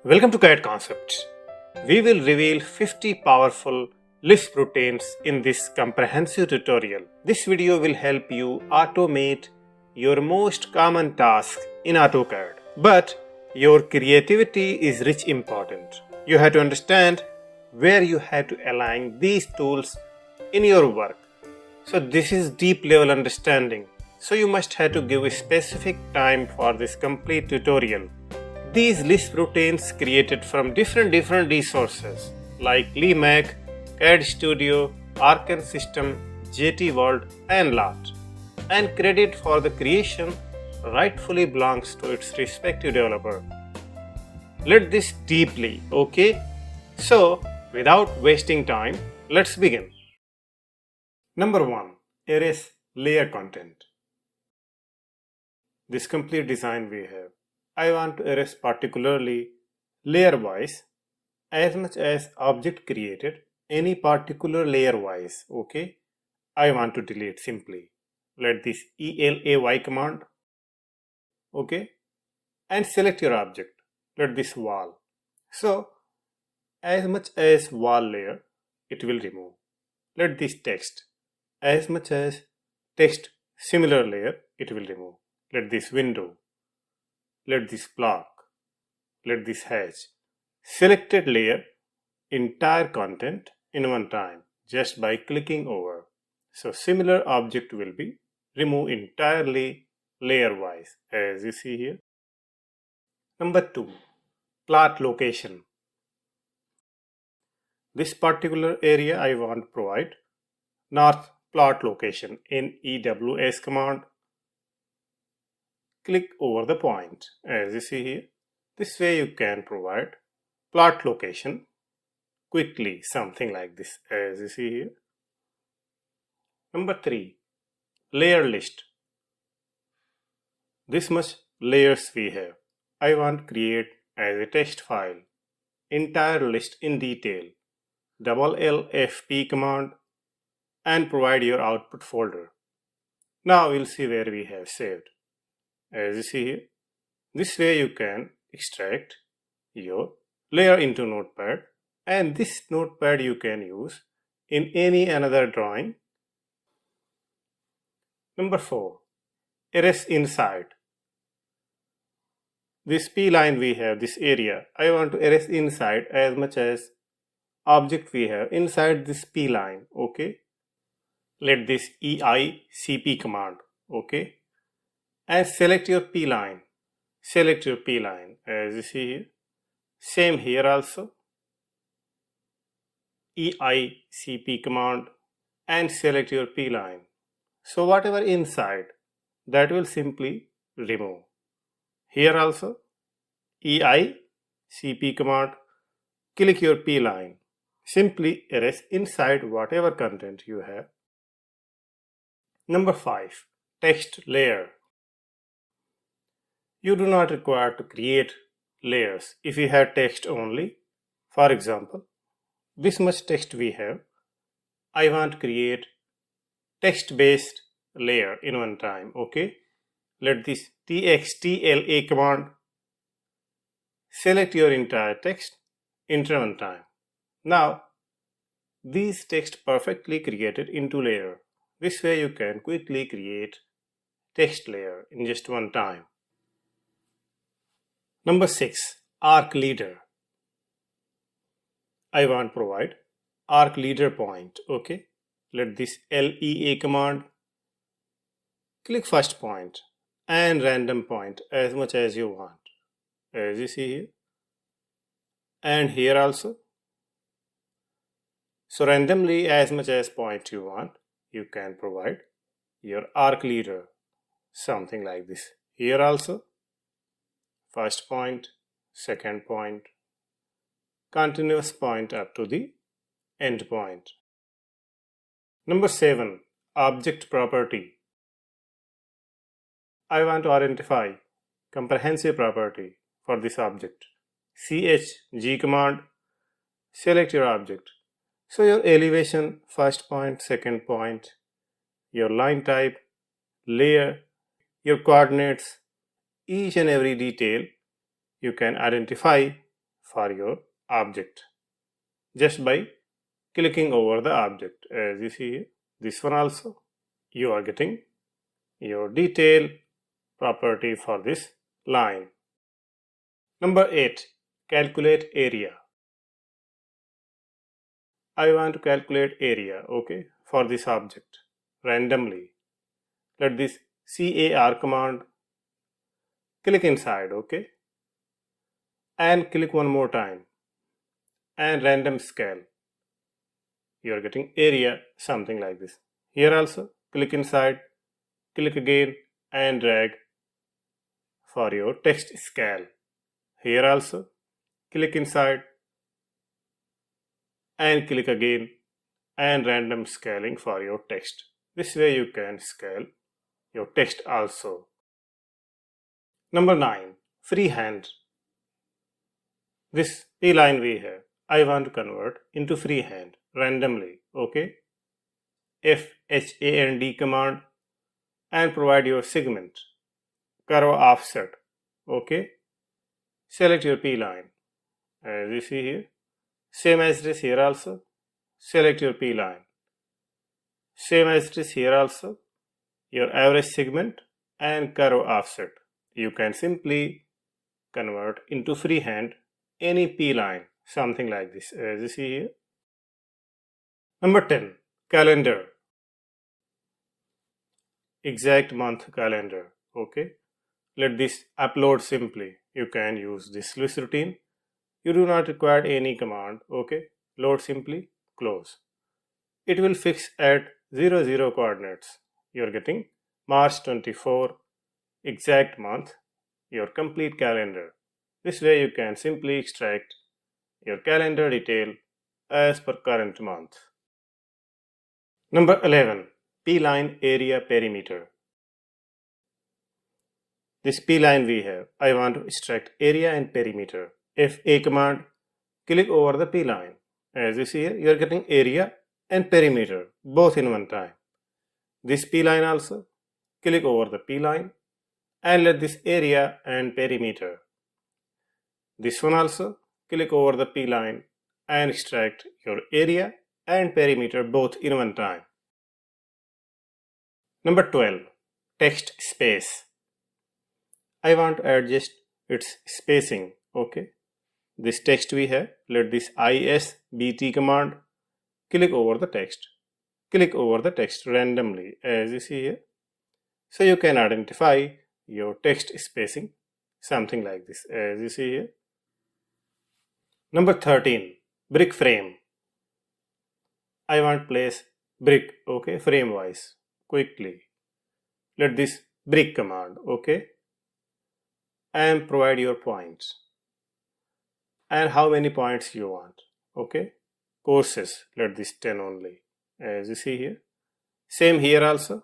Welcome to CAD Concepts. We will reveal 50 powerful Lisp routines in this comprehensive tutorial. This video will help you automate your most common tasks in AutoCAD. But your creativity is rich important. You have to understand where you have to align these tools in your work. So this is deep level understanding. So you must have to give a specific time for this complete tutorial. These Lisp routines created from different resources like LiMac, CAD Studio, Arcan System, JT World and lot. And credit for the creation rightfully belongs to its respective developer. Let this deeply, okay? So, without wasting time, let's begin. Number 1. Erase layer content. This complete design we have. I want to erase particularly layer wise as much as object created any particular layer wise. Okay, I want to delete simply. Let this ELAY command. Okay, and select your object. Let this wall. So as much as wall layer it will remove. Let this text. As much as text similar layer it will remove. Let this window. Let this block, let this hatch. Selected layer, entire content in one time just by clicking over. So similar object will be removed entirely layer wise as you see here. Number 2. Plot location. This particular area I want to provide north plot location in EWS command. Click over the point as you see here. This way you can provide plot location quickly, something like this as you see here. Number 3. Layer list. This much layers we have. I want to create as a text file. Entire list in detail. LLFP command and provide your output folder. Now we'll see where we have saved. As you see here, this way you can extract your layer into notepad, and this notepad you can use in any another drawing. Number 4. Erase inside. This P line we have, this area, I want to erase inside as much as object we have inside this P line. Okay, let this EICP command. Okay, and select your P line. Select your P line as you see here. Same here also. EICP command and select your P line. So whatever inside that will simply remove. Here also EICP command, click your P line. Simply erase inside whatever content you have. Number 5. Text layer. You do not require to create layers if you have text only. For example, this much text we have. I want to create text based layer in one time. Okay, let this TXTLA command. Select your entire text, enter one time. Now these text perfectly created into layer. This way you can quickly create text layer in just one time. Number 6. Arc leader. I want to provide arc leader point. Okay, let this LEA command. Click first point and random point as much as you want, as you see here, and here also. So randomly as much as point you want, you can provide your arc leader, something like this. Here also, first point, second point, continuous point up to the end point. Number 7. Object property. I want to identify comprehensive property for this object. CHG command, select your object. So your elevation, first point, second point, your line type, layer, your coordinates, each and every detail you can identify for your object just by clicking over the object. As you see here, this one also, you are getting your detail property for this line. Number 8, calculate area. I want to calculate area, okay, for this object randomly. Let this CAR command, click inside, okay, and click one more time and random scale. You are getting area, something like this. Here also, click inside, click again and drag for your text scale. Here also, click inside and click again and random scaling for your text. This way you can scale your text also. Number 9, freehand. This P line we have, I want to convert into freehand randomly, okay. FHAND command and provide your segment, curve offset, okay. Select your P line, as you see here. Same as this here also, select your P line. Same as this here also, your average segment and curve offset. You can simply convert into freehand any P line, something like this, as you see here. Number 10, calendar. Exact month calendar, okay. Let this upload simply. You can use this Lisp routine. You do not require any command, okay. Load simply, close. It will fix at 00 coordinates. You are getting March 24, exact month, your complete calendar. This way you can simply extract your calendar detail as per current month. Number 11, P-line area perimeter. This P-line we have, I want to extract area and perimeter. FA command, click over the P-line. As you see here, you are getting area and perimeter both in one time. This P-line also, click over the P-line and let this area and perimeter. This one also, click over the P-line and extract your area and perimeter both in one time. Number 12, text space. I want to adjust its spacing, okay. This text we have, let this ISBT command, click over the text. Click over the text randomly, as you see here. So you can identify your text spacing, something like this, as you see here. Number 13, brick frame. I want to place brick, okay, frame wise, quickly. Let this brick command, okay, and provide your points and how many points you want, okay. Courses, let this 10 only, as you see here. Same here also,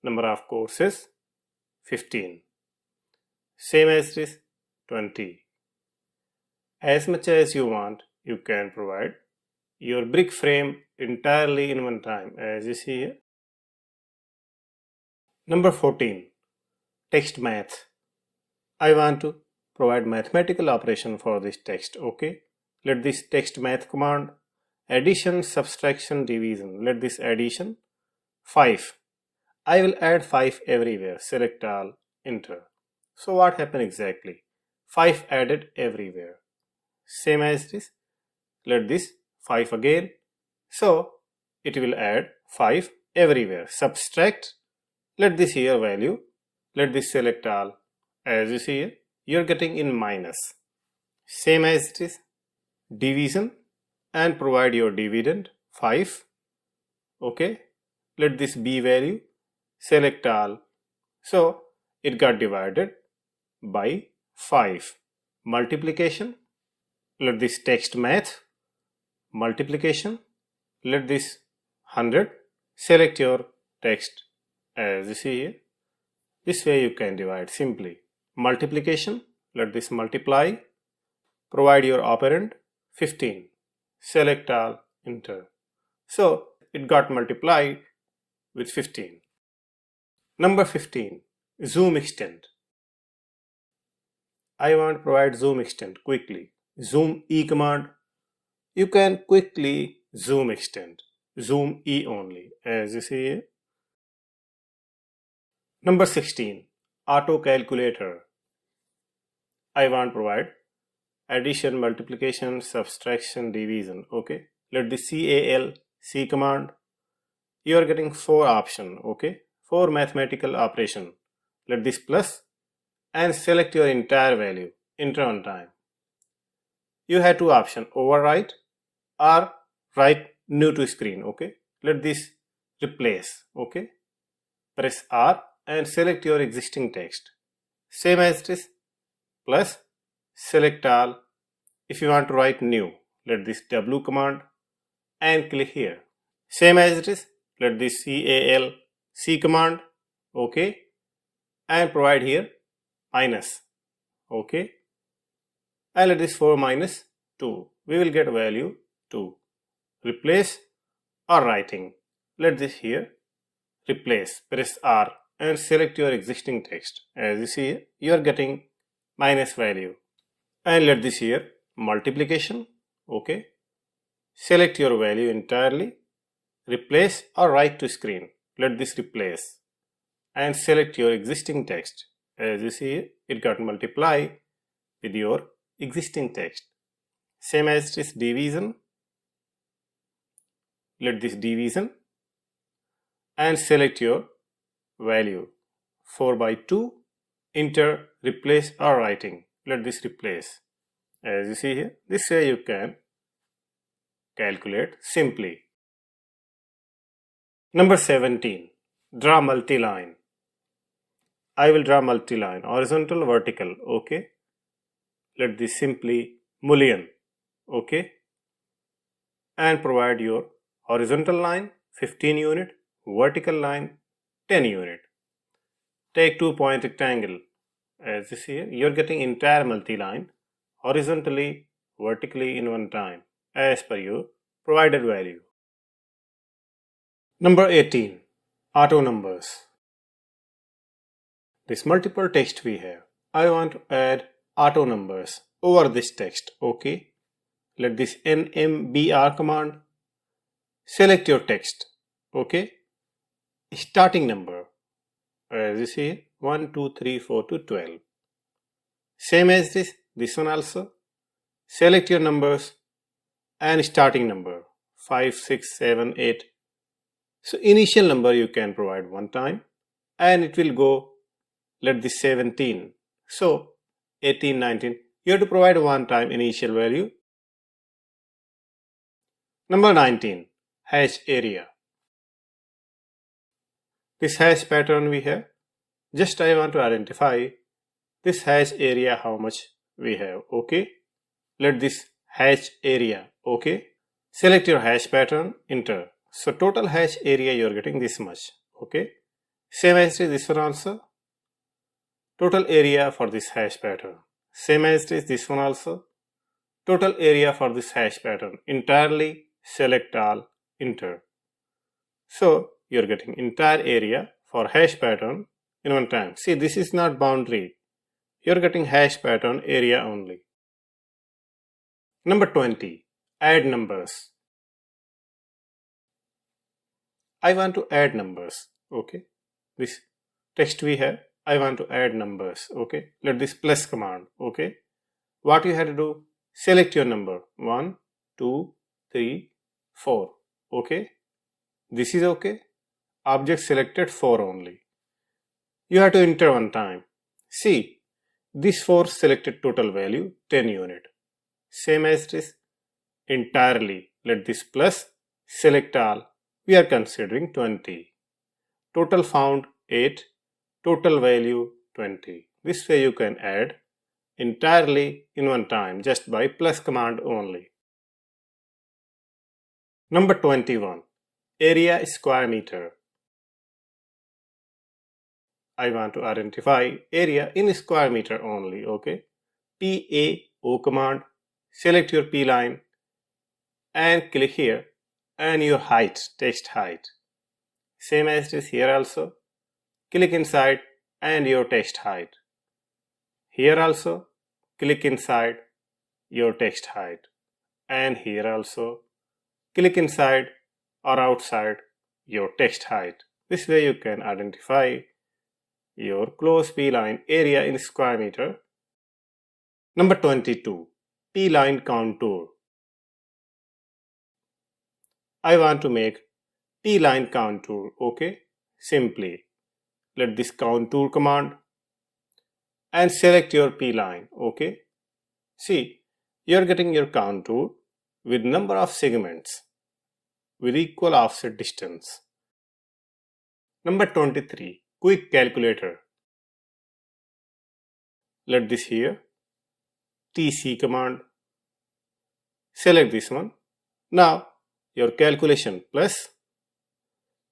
number of courses 15, same as this 20. As much as you want, you can provide your brick frame entirely in one time, as you see here. Number 14, text math. I want to provide mathematical operation for this text, okay. Let this text math command, addition, subtraction, division, let this addition 5. I will add 5 everywhere, select all, enter. So what happened exactly? 5 added everywhere. Same as this, let this 5 again. So it will add 5 everywhere. Subtract, let this here value, let this select all. As you see here, you are getting in minus. Same as it is, division and provide your dividend 5. Okay, let this B value, select all. So it got divided by 5. Multiplication, let this text math, multiplication, let this 100, select your text as you see here. This way you can divide simply. Multiplication, let this multiply, provide your operand 15, select all, enter. So it got multiplied with 15. Number 15, zoom extent. I want to provide zoom extent quickly. Zoom E command. You can quickly zoom extend. Zoom E only, as you see here. Number 16. Auto calculator. I want to provide addition, multiplication, subtraction, division. Okay. Let the C command. You are getting 4 options. Okay. 4 mathematical operation. Let this plus and select your entire value. Enter on time. You have 2 options, overwrite or write new to screen. Okay. Let this replace. Okay. Press R and select your existing text. Same as it is, plus select all. If you want to write new, let this W command and click here. Same as it is, let this C command, okay, and provide here minus, okay, and let this 4 minus 2. We will get value 2. Replace or writing. Let this here replace. Press R and select your existing text. As you see, you are getting minus value. And let this here multiplication. Okay. Select your value entirely. Replace or write to screen. Let this replace. And select your existing text. As you see, it got multiply with your existing text. Same as this division. Let this division and select your value 4 by 2. Enter, replace or writing. Let this replace. As you see here, this way you can calculate simply. Number 17. Draw multi-line. I will draw multi-line, horizontal, vertical. Okay. Let this simply mullion. Okay. And provide your horizontal line 15 unit, vertical line 10 unit. Take 2-point rectangle. As you see here, you are getting entire multi-line horizontally, vertically in one time as per your provided value. Number 18. Auto numbers. This multiple text we have. I want to add auto numbers over this text. Okay. Let this NMBR command. Select your text. Okay. Starting number. As you see, 1, 2, 3, 4 to 12. Same as this one also. Select your numbers and starting number 5, 6, 7, 8. So initial number you can provide one time and it will go, let this 17. So 18, 19. You have to provide one time initial value. Number 19. Hash area. This hash pattern we have. Just I want to identify this hash area how much we have. Okay. Let this hash area. Okay. Select your hash pattern. Enter. So total hash area you are getting this much. Okay. Same as this one also. Total area for this hash pattern. Same as this one also. Total area for this hash pattern. Entirely select all. Enter. So you are getting entire area for hash pattern in one time. See, this is not boundary. You are getting hash pattern area only. Number 20. Add numbers. I want to add numbers. Okay. This text we have. I want to add numbers. Okay. Let this plus command. Okay. What you have to do? Select your number. 1, 2, 3, 4. Okay. This is okay. Object selected 4 only. You have to enter one time. See, this 4 selected total value 10 unit. Same as this. Entirely. Let this plus select all. We are considering 20. Total found 8. Total value 20. This way you can add entirely in one time just by plus command only. Number 21. Area square meter. I want to identify area in square meter only. Okay. PAO command. Select your P line and click here and your height, text height. Same as this here also. Click inside and your text height. Here also click inside your text height, and here also click inside or outside your text height. This way you can identify your close P-line area in square meter. Number 22. P-line contour. I want to make P-line contour, okay? Simply let this contour command and select your P-line, okay? See, you're getting your contour with number of segments with equal offset distance. Number 23. Quick calculator. Let this here TC command. Select this one. Now your calculation plus,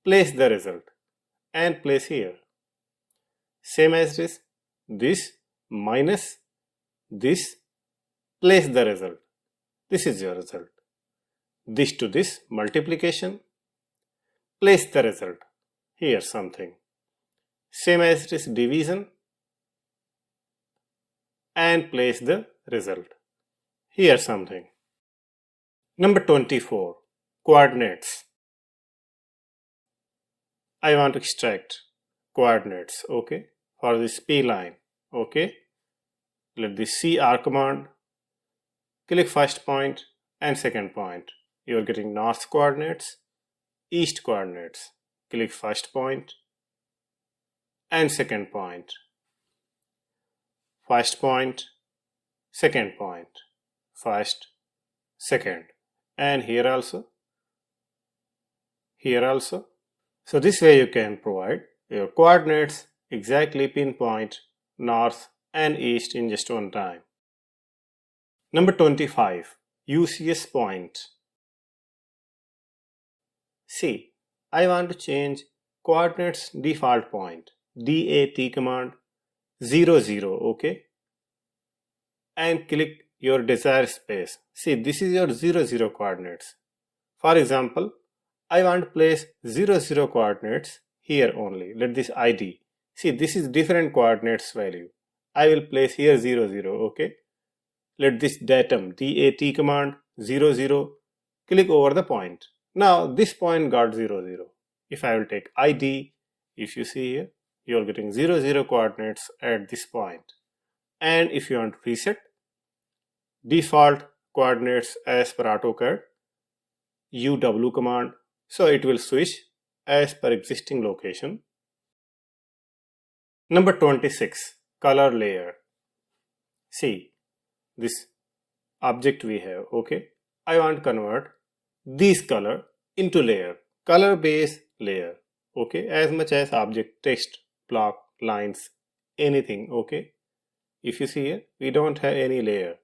place the result and place here. Same as this minus this, place the result. This is your result. This to this multiplication, place the result. Here something. Same as this division and place the result. Here something. Number 24. Coordinates. I want to extract coordinates, okay, for this P line, okay. Let this CR command, click first point and second point. You are getting north coordinates, east coordinates. Click first point and second point. First point, second point, first, second, and here also. So this way you can provide your coordinates exactly pinpoint north and east in just one time. Number 25. UCS point. See, I want to change coordinates default point, DAT command 00, okay, and click your desired space. See, this is your 00 coordinates. For example, I want to place 00 coordinates here only. Let this ID. See, this is different coordinates value. I will place here 00, okay. Let this datum DAT command 00, click over the point. Now this point got 00. If I will take ID, if you see here, you are getting 00 coordinates at this point. And if you want to reset default coordinates as per AutoCAD, UW command, so it will switch as per existing location. Number 26. Color layer. See, this object we have, okay. I want to convert this color into layer, color base layer, okay, as much as object, text, block, lines, anything, okay. If you see here, we don't have any layer.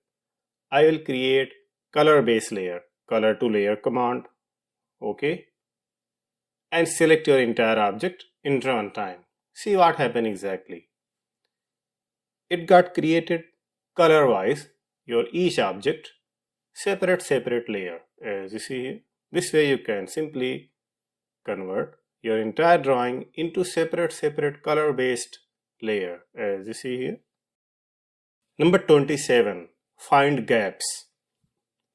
I will create color base layer, color to layer command, okay, and select your entire object in one time. See what happened exactly. It got created color wise, your each object separate layer, as you see here. This way you can simply convert your entire drawing into separate color based layer, as you see here. Number 27. Find gaps.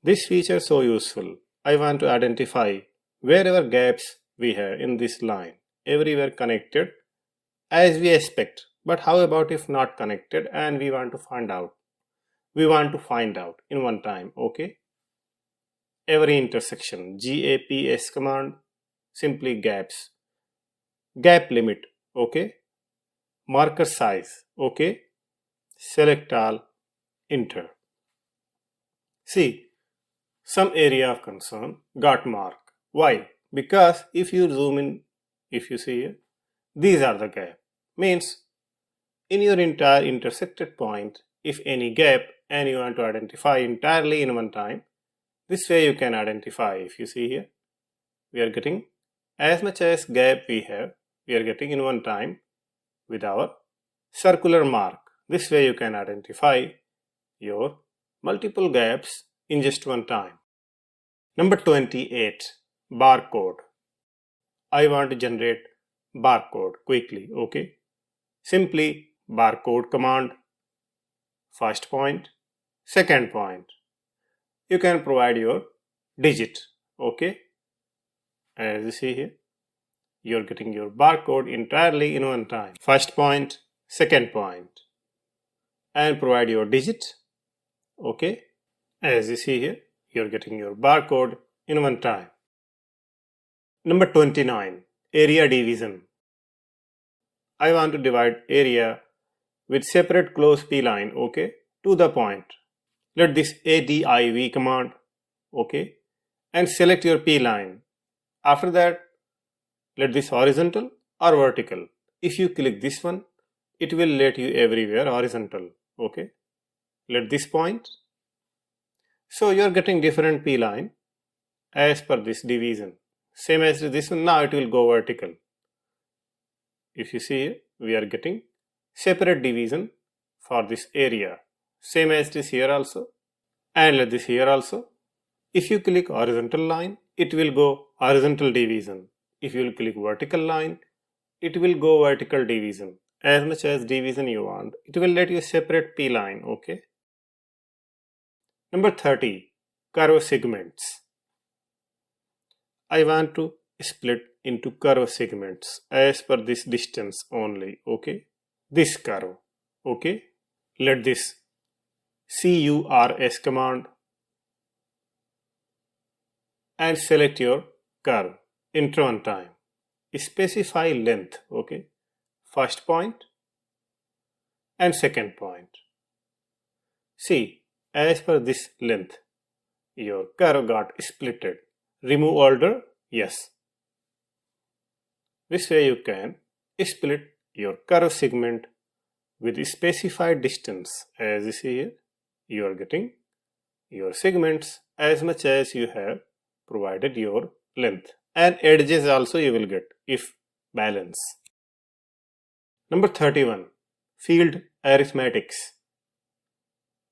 This feature is so useful. I want to identify wherever gaps we have in this line, everywhere connected as we expect. But how about if not connected and we want to find out? We want to find out in one time, okay. Every intersection, GAPS command, simply gaps, gap limit, okay, marker size, okay, select all, enter. See, some area of concern got marked. Why? Because if you zoom in, if you see here, these are the gap. Means in your entire intersected point, if any gap and you want to identify entirely in one time, this way you can identify. If you see here, we are getting as much as gap we have, we are getting in one time with our circular mark. This way you can identify your multiple gaps in just one time. Number 28. Barcode. I want to generate barcode quickly, okay. Simply barcode command, first point, Second point, you can provide your digit. Okay, as you see here, you're getting your barcode entirely in one time. First point, second point, and provide your digit. Okay, as you see here, you're getting your barcode in one time. Number 29, area division. I want to divide area with separate close P line, okay, to the point. Let this ADIV command, okay, and select your P line. After that, let this horizontal or vertical. If you click this one, it will let you everywhere horizontal, okay. Let this point. So you are getting different P line as per this division. Same as this one, now it will go vertical. If you see here, we are getting separate division for this area. Same as this here also. And let this here also. If you click horizontal line, it will go horizontal division. If you will click vertical line, it will go vertical division. As much as division you want, it will let you separate P line, okay. Number 30, curve segments. I want to split into curve segments as per this distance only, okay. This curve, okay. Let this CURS command and select your curve. Enter one time. Specify length, okay. First point and second point. See, as per this length, your curve got splitted. Remove order, yes. This way you can split your curve segment with a specified distance. As you see here, you are getting your segments as much as you have provided your length, and edges also you will get if balance. Number 31, field arithmetics.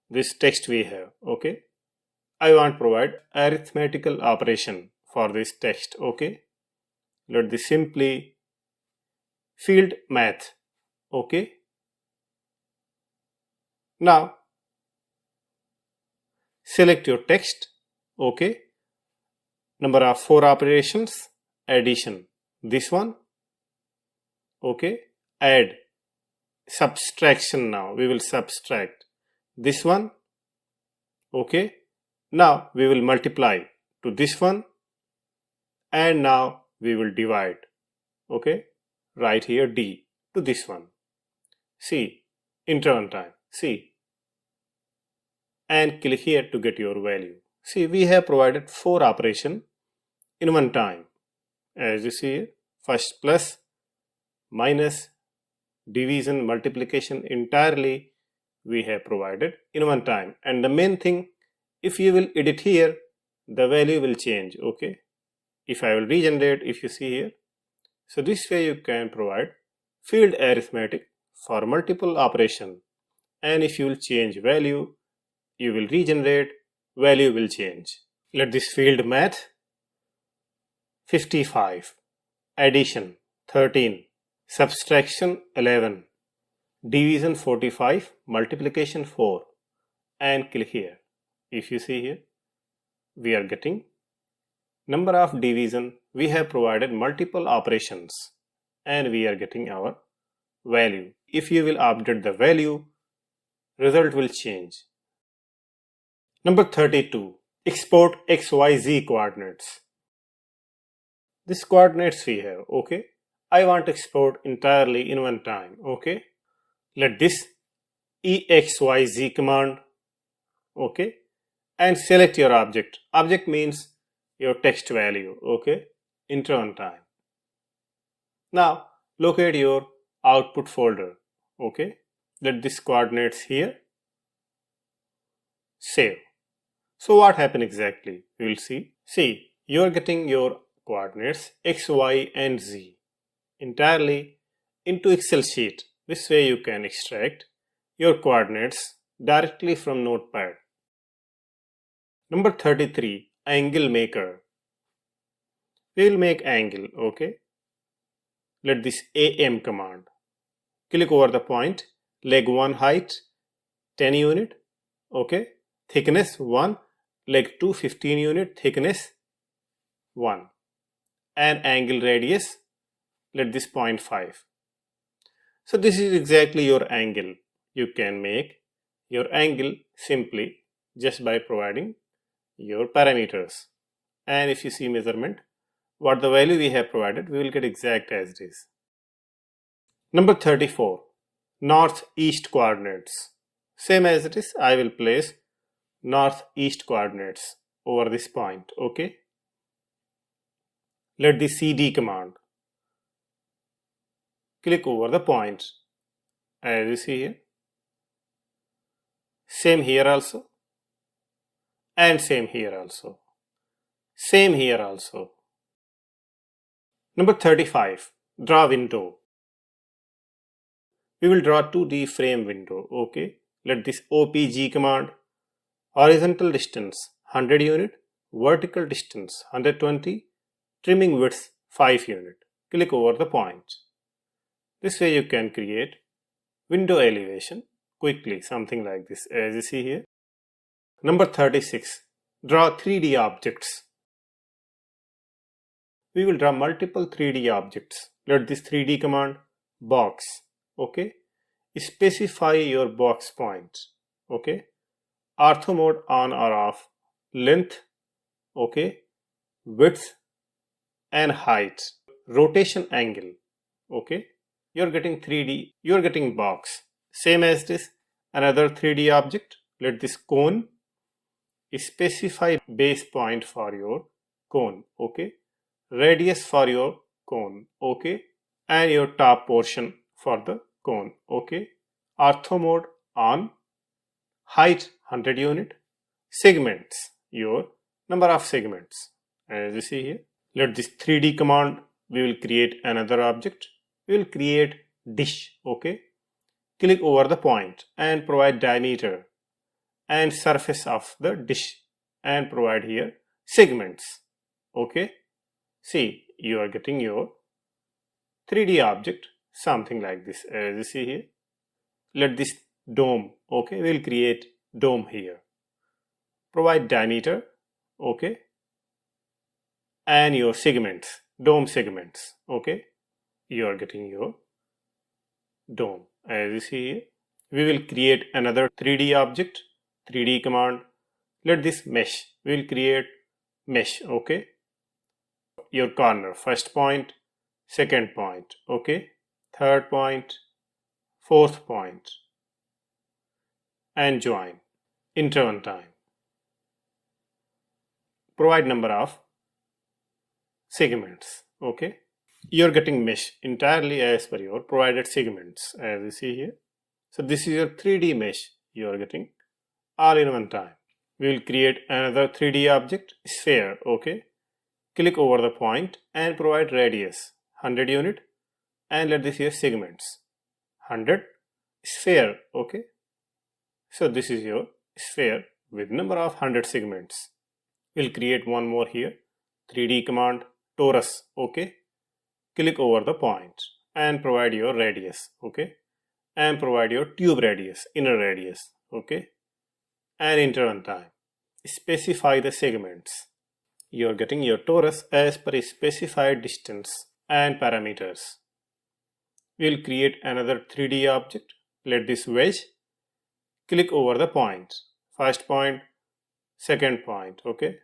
This text we have, okay. I want to provide arithmetical operation for this text, okay. Let this simply field math, okay. Now select your text, okay. Number of 4 operations, addition, this one, okay. Add, subtraction, now we will subtract this one, okay. Now we will multiply to this one, and now we will divide, okay. Write here D to this one. See, enter one time, see, and click here to get your value. See, we have provided 4 operations in one time. As you see here, first plus, minus, division, multiplication, entirely we have provided in one time. And the main thing, if you will edit here, the value will change, okay. If I will regenerate, if you see here, so this way you can provide field arithmetic for multiple operation, and if you will change value, you will regenerate, value will change. Let this field math, 55, addition 13, subtraction 11, division 45, multiplication 4, and click here. If you see here, we are getting number of division. We have provided multiple operations and we are getting our value. If you will update the value, result will change. Number 32, export XYZ coordinates. This coordinates we have, okay. I want to export entirely in one time, okay. Let this EXYZ command, okay, and select your object. Object means your text value, okay. Enter one time. Now locate your output folder, okay. Let this coordinates here, save. So what happened exactly? You will see. See, you are getting your coordinates X, Y, and Z entirely into Excel sheet. This way you can extract your coordinates directly from Notepad. Number 33, angle maker. We will make angle, okay. Let this AM command. Click over the point, leg 1 height, 10 unit, okay. thickness 1, leg 2 15 unit, thickness 1, and angle radius, let this 0.5. So this is exactly your angle. You can make your angle simply just by providing your parameters. And if you see measurement, what the value we have provided, we will get exact as it is. Number 34, north-east coordinates. Same as it is, I will place north-east coordinates over this point, okay? Let the CD command. Click over the point, as you see here. Same here also, and same here also. Same here also. Number 35, draw window. We will draw 2D frame window, okay? Let this OPG command, horizontal distance 100 unit, vertical distance 120, trimming width 5 unit. Click over the point. This way you can create window elevation quickly, something like this, as you see here. Number 36, draw 3D objects. We will draw multiple 3D objects. Let this 3D command, box, okay? Specify your box point, okay? Ortho mode on or off, length, okay? Width and height, rotation angle, okay? You're getting 3D, you're getting box. Same as this, another 3D object. Let this cone, specify base point for your cone, okay? Radius for your cone, okay? And your top portion for the cone, okay? Ortho mode on, height 100 unit, segments, your number of segments, as you see here. Let this 3D command, we will create another object. We will create dish, okay? Click over the point and provide diameter and surface of the dish and provide here segments, okay? See, you are getting your 3D object, something like this, as you see here. Let this dome, okay? We will create dome here. Provide diameter, okay? And your segments, dome segments, okay? You are getting your dome, as you see here. We will create another 3D object, 3D command. Let this mesh, we will create mesh, okay? Your corner, first point, second point, okay? Third point, fourth point, and join. Interval time. Provide number of segments, okay? You're getting mesh entirely as per your provided segments, as you see here. So this is your 3D mesh you are getting all in one time. We will create another 3D object, sphere, okay? Click over the point and provide radius 100 unit and let this here segments 100, sphere, okay? So this is your sphere with number of 100 segments. We'll create one more here, 3D command, torus, okay? Click over the point and provide your radius, okay? And provide your tube radius, inner radius, okay? And interval time. Specify the segments. You're getting your torus as per a specified distance and parameters. We'll create another 3D object. Let this wedge. Click over the point. First point, second point, okay?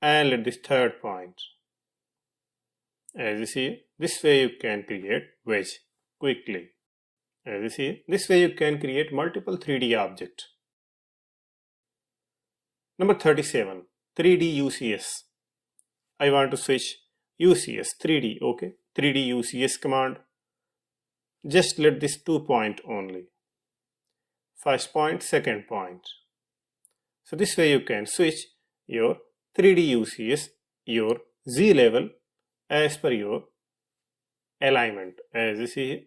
And let this third point. As you see, this way you can create wedge quickly. As you see, this way you can create multiple 3D objects. Number 37, 3D UCS. I want to switch UCS 3D, okay? 3D UCS command. Just let this 2 point only. First point, second point. So this way you can switch your 3D UCS, your Z level as per your alignment, as you see here,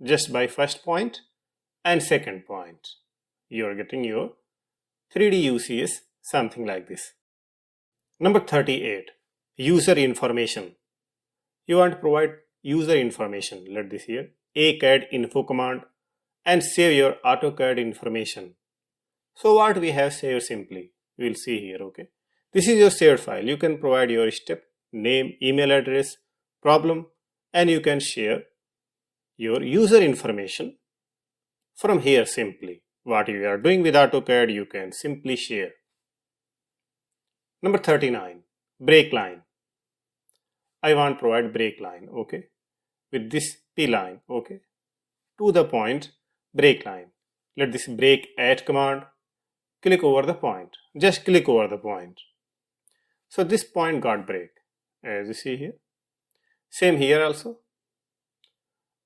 just by first point and second point. You are getting your 3D UCS, something like this. Number 38, user information. You want to provide user information. Let this here, AutoCAD info command and save your AutoCAD information. So what we have saved simply, we will see here, okay. This is your saved file. You can provide your step, name, email address, problem, and you can share your user information from here simply. What you are doing with AutoCAD, you can simply share. Number 39, break line. I want to provide break line, okay, with this P line, okay, to the point, break line. Let this break at command, click over the point, just click over the point. So this point got break, as you see here. Same here also,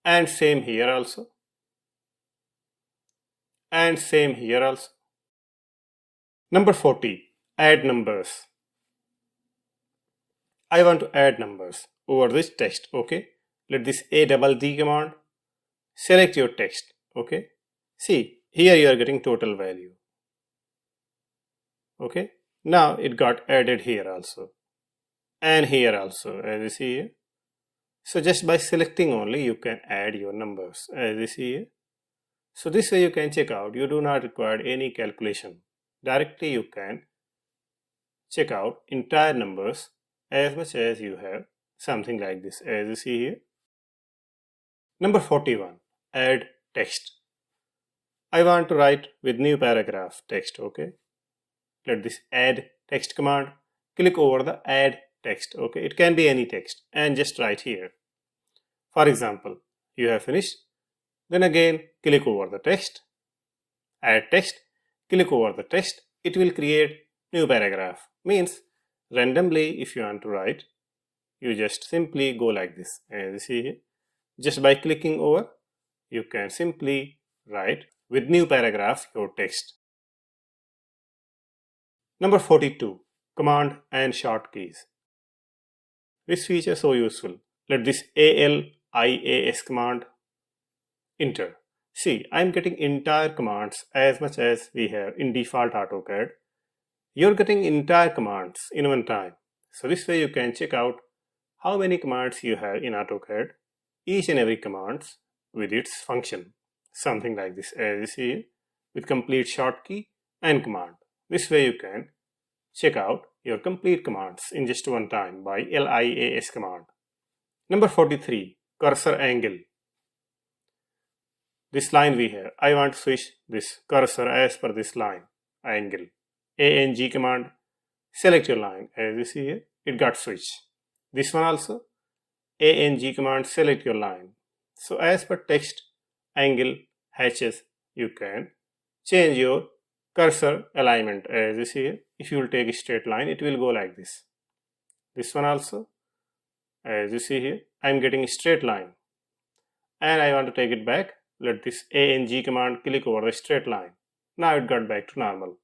and same here also, and same here also. Number 40, add numbers. I want to add numbers over this text, okay. Let this ADD command, select your text, okay. See, here you are getting total value, okay. Now it got added here also, and here also, as you see here. So just by selecting only, you can add your numbers, as you see here. So this way you can check out, you do not require any calculation. Directly you can check out entire numbers as much as you have, something like this, as you see here. Number 41, add text. I want to write with new paragraph text, okay. Let this add text command, click over the add text, okay. It can be any text, and just write here. For example, you have finished, then again click over the text, add text, click over the text, it will create new paragraph. Means randomly if you want to write, you just simply go like this, as you see here. Just by clicking over, you can simply write with new paragraph your text. Number 42, command and shortkeys. This feature is so useful. Let this ALIAS command enter. See, I am getting entire commands as much as we have in default AutoCAD. You're getting entire commands in one time. So this way you can check out how many commands you have in AutoCAD, each and every commands with its function. Something like this, as you see here, with complete shortkey and command. This way you can check out your complete commands in just one time by LIAS command. Number 43, cursor angle. This line we have, I want to switch this cursor as per this line, angle. ANG command, select your line, as you see here, it got switched. This one also, ANG command, select your line. So as per text, angle, hatches, you can change your cursor alignment, as you see here. If you will take a straight line, it will go like this. This one also, as you see here, I am getting a straight line, and I want to take it back. Let this ANG command, click over the straight line. Now it got back to normal.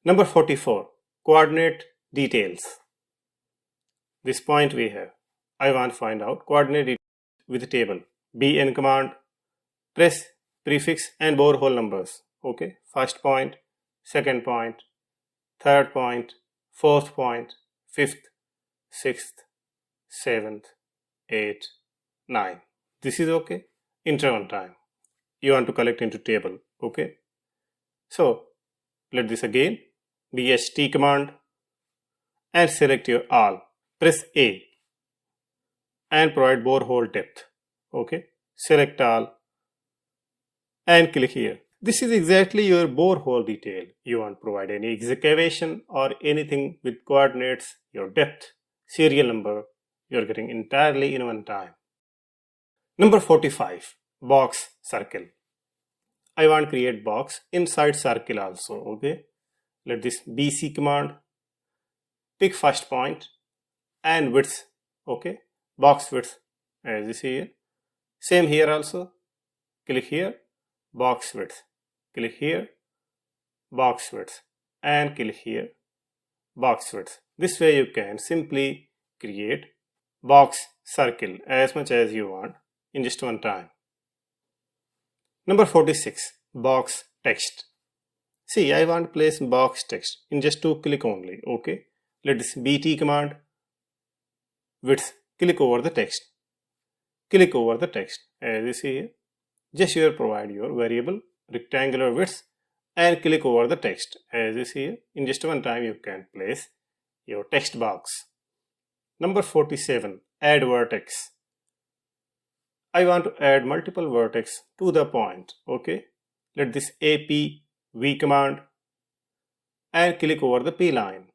Number 44, coordinate details. This point we have, I want to find out coordinate details with table. BN command, press prefix and borehole numbers, okay. First point, second point, third point, fourth point, fifth, sixth, seventh, eighth, ninth. This is okay. Enter one time. You want to collect into table, okay. So let this again, BST command, and select your all. Press A and provide borehole depth, okay. Select all and click here. This is exactly your borehole detail. You want to provide any excavation or anything with coordinates, your depth, serial number, you are getting entirely in one time. Number 45, box circle. I want to create box inside circle also, okay. Let this BC command, pick first point and width, okay, box width, as you see here. Same here also, click here, box width, click here, box width, and click here, box width. This way you can simply create box circle as much as you want in just one time. Number 46, box text. See, I want to place box text in just 2 click only, okay. Let this BT command, width, click over the text, click over the text, as you see here. Just here provide your variable rectangular width and click over the text. As you see here, in just one time you can place your text box. Number 47, add vertex. I want to add multiple vertex to the point. Okay, let this APV command and click over the P line.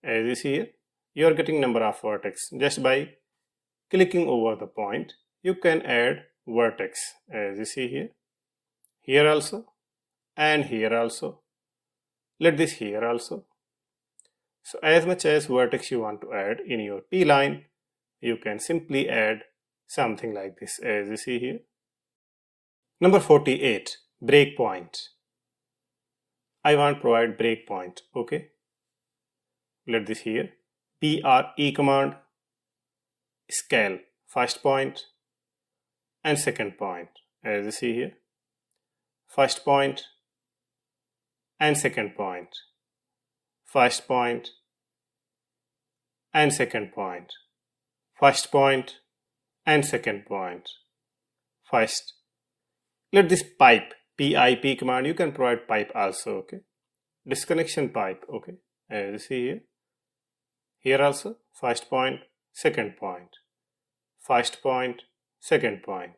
As you see here, you are getting number of vertex. Just by clicking over the point, you can add vertex. As you see here, here also, and here also. Let this here also. So as much as vertex you want to add in your P line, you can simply add something like this, as you see here. Number 48, breakpoint. I want to provide breakpoint. Okay, let this here. PRE command, scale first point and second point, as you see here. First point and second point, first point and second point, first point and second point, first. Let this pipe, PIP command, you can provide pipe also. Okay, disconnection pipe. Okay, as you see here. Here also, first point, second point, first point, second point,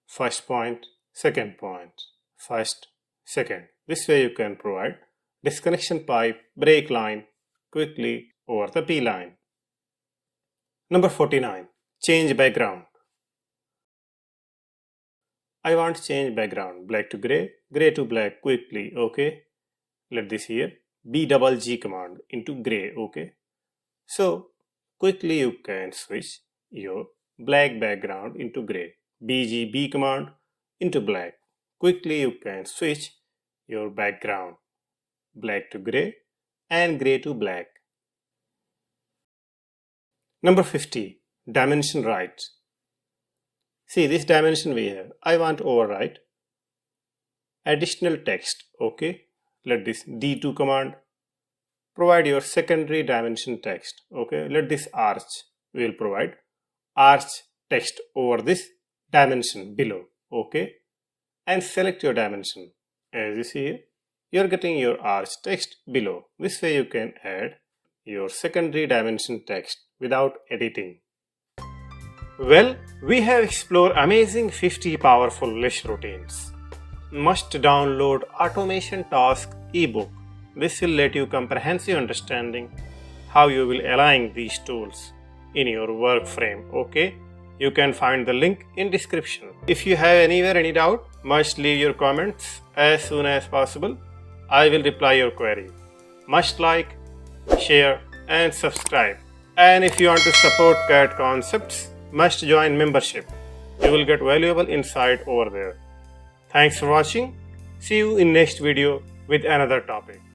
first point, second point, first, second. This way you can provide disconnection pipe, break line quickly over the P line. Number 49, change background. I want to change background, black to gray, gray to black quickly. Okay, let this here, BGG command into gray. Okay, so quickly you can switch your black background into gray. BGB command into black. Quickly you can switch your background, black to gray and gray to black. Number 50, dimension right. See this dimension we have. I want to overwrite additional text. Okay, let this D2 command provide your secondary dimension text. Okay, let this arch, we will provide arch text over this dimension below. Okay, and select your dimension. As you see here, you are getting your arch text below. This way you can add your secondary dimension text without editing. Well, we have explored amazing 50 powerful Lisp routines. Must download Automation Task ebook. This will let you comprehensive understanding how you will align these tools in your work frame. Okay, you can find the link in description. If you have any doubt, must leave your comments as soon as possible. I will reply your query. Must like, share and subscribe. And if you want to support CAD concepts, must join membership. You will get valuable insight over there. Thanks for watching. See you in next video with another topic.